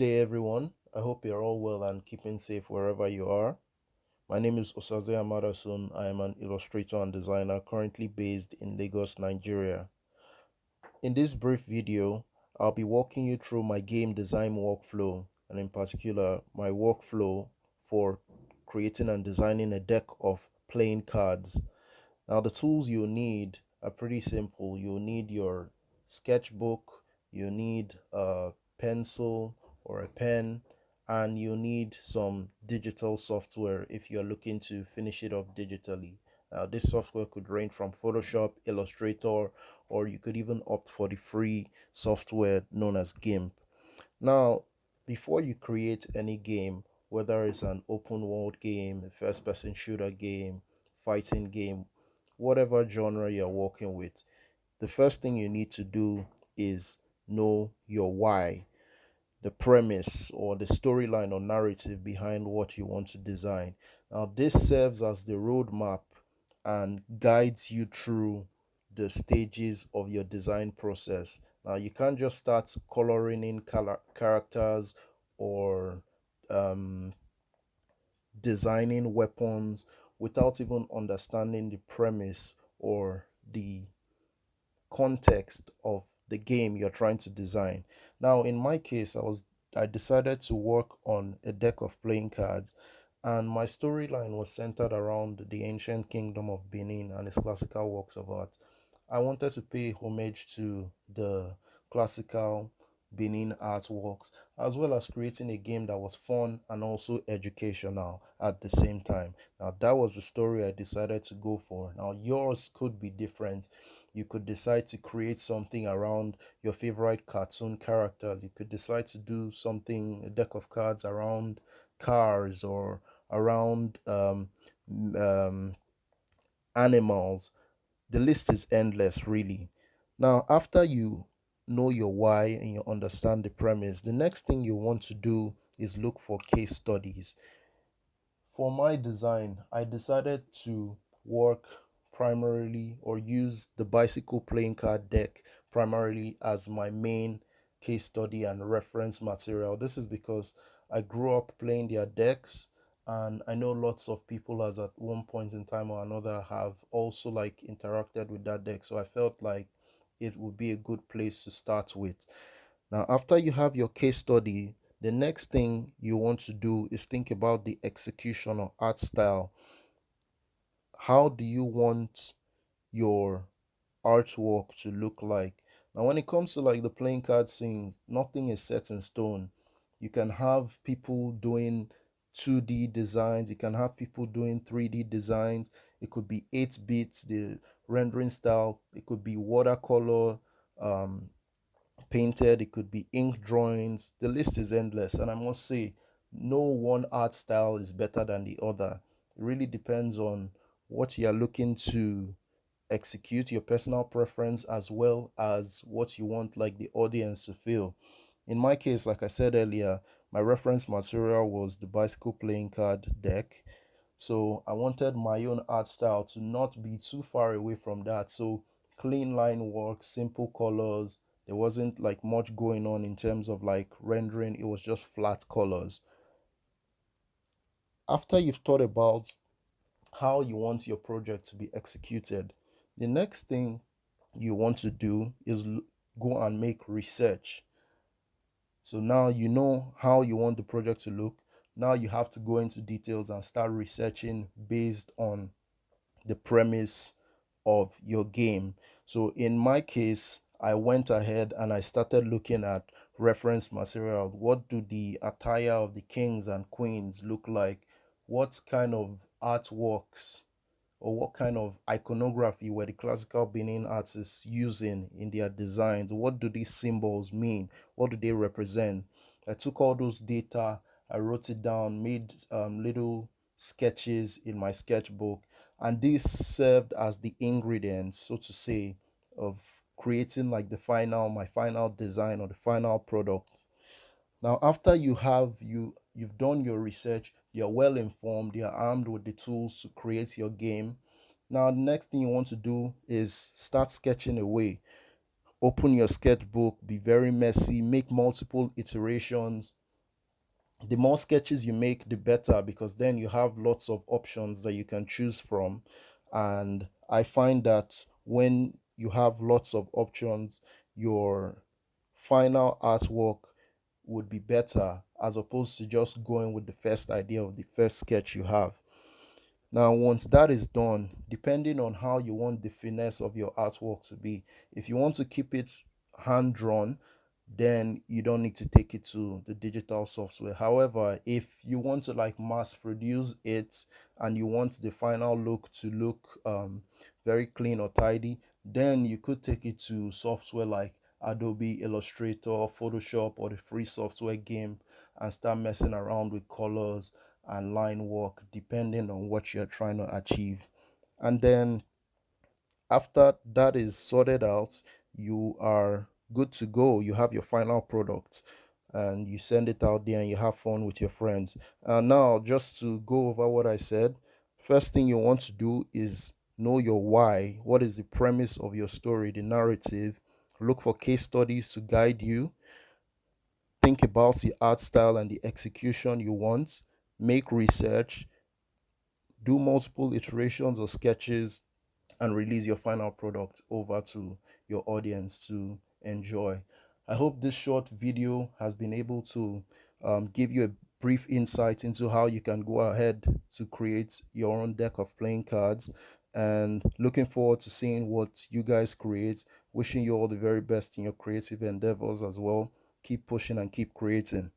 day, everyone. I hope you're all well and keeping safe wherever you are. My name is Osaze Amadasun. I am an illustrator and designer currently based in Lagos, Nigeria. In this brief video, I'll be walking you through my game design workflow, and in particular, my workflow for creating and designing a deck of playing cards. Now, the tools you need are pretty simple. You'll need your sketchbook, you need a pencil or a pen, and you need some digital software if you're looking to finish it up digitally. This software could range from Photoshop, Illustrator, or you could even opt for the free software known as GIMP. Now, before you create any game, whether it's an open world game, a first person shooter game, fighting game, whatever genre you're working with, the first thing you need to do is know your why, the premise or the storyline or narrative behind what you want to design. Now, this serves as the roadmap and guides you through the stages of your design process. Now, you can't just start coloring in characters or um, designing weapons without even understanding the premise or the context of the game you're trying to design. Now, in my case, I decided to work on a deck of playing cards, and my storyline was centered around the ancient kingdom of Benin and its classical works of art. I wanted to pay homage to the classical Benin artworks, as well as creating a game that was fun and also educational at the same time. Now, that was the story I decided to go for. Now, yours could be different. You could decide to create something around your favorite cartoon characters. You could decide to do something, a deck of cards around cars or around um, animals. The list is endless, really. Now, after you know your why and you understand the premise, the next thing you want to do is look for case studies. For my design, I decided to work primarily or use the bicycle playing card deck primarily as my main case study and reference material. This is because I grew up playing their decks, and I know lots of people as at one point in time or another have also like interacted with that deck. So I felt like it would be a good place to start with. Now, after you have your case study, the next thing you want to do is think about the execution or art style. How do you want your artwork to look like? Now, when it comes to like the playing card scenes, nothing is set in stone. You can have people doing 2D designs, you can have people doing 3D designs. It could be 8 bits, the rendering style, it could be watercolor, um, painted, it could be ink drawings. The list is endless, and I must say, no one art style is better than the other. It really depends on what you're looking to execute, your personal preference, as well as what you want like the audience to feel. In my case, like I said earlier, my reference material was the bicycle playing card deck. So I wanted my own art style to not be too far away from that. So clean line work, simple colors. There wasn't like much going on in terms of like rendering. It was just flat colors. After you've thought about how you want your project to be executed, the next thing you want to do is go and make research. So now you know how you want the project to look. Now you have to go into details and start researching based on the premise of your game. So in my case, I went ahead and I started looking at reference material. What do the attire of the kings and queens look like? What kind of artworks or what kind of iconography were the classical Benin artists using in their designs? What do these symbols mean? What do they represent? I took all those data, I wrote it down, made little sketches in my sketchbook, and this served as the ingredients, so to say, of creating like my final design or the final product. Now, after you've done your research, you're well informed, you're armed with the tools to create your game. Now, the next thing you want to do is start sketching away. Open your sketchbook, be very messy, make multiple iterations, The more sketches you make, the better, because then you have lots of options that you can choose from. And I find that when you have lots of options, your final artwork would be better as opposed to just going with the first idea of the first sketch you have. Now, once that is done, depending on how you want the finesse of your artwork to be, if you want to keep it hand drawn, then you don't need to take it to the digital software. However, if you want to like mass produce it and you want the final look to look very clean or tidy, then you could take it to software like Adobe Illustrator, Photoshop, or the free software game and start messing around with colors and line work depending on what you're trying to achieve. And then after that is sorted out, you are good to go. You have your final product and you send it out there and you have fun with your friends. And now, just to go over what I said, first thing you want to do is know your why. What is the premise of your story, the narrative? Look for case studies to guide you. Think about the art style and the execution you want. Make research, do multiple iterations or sketches, and release your final product over to your audience to enjoy. I hope this short video has been able to give you a brief insight into how you can go ahead to create your own deck of playing cards. And looking forward to seeing what you guys create. Wishing you all the very best in your creative endeavors as well. Keep pushing and keep creating.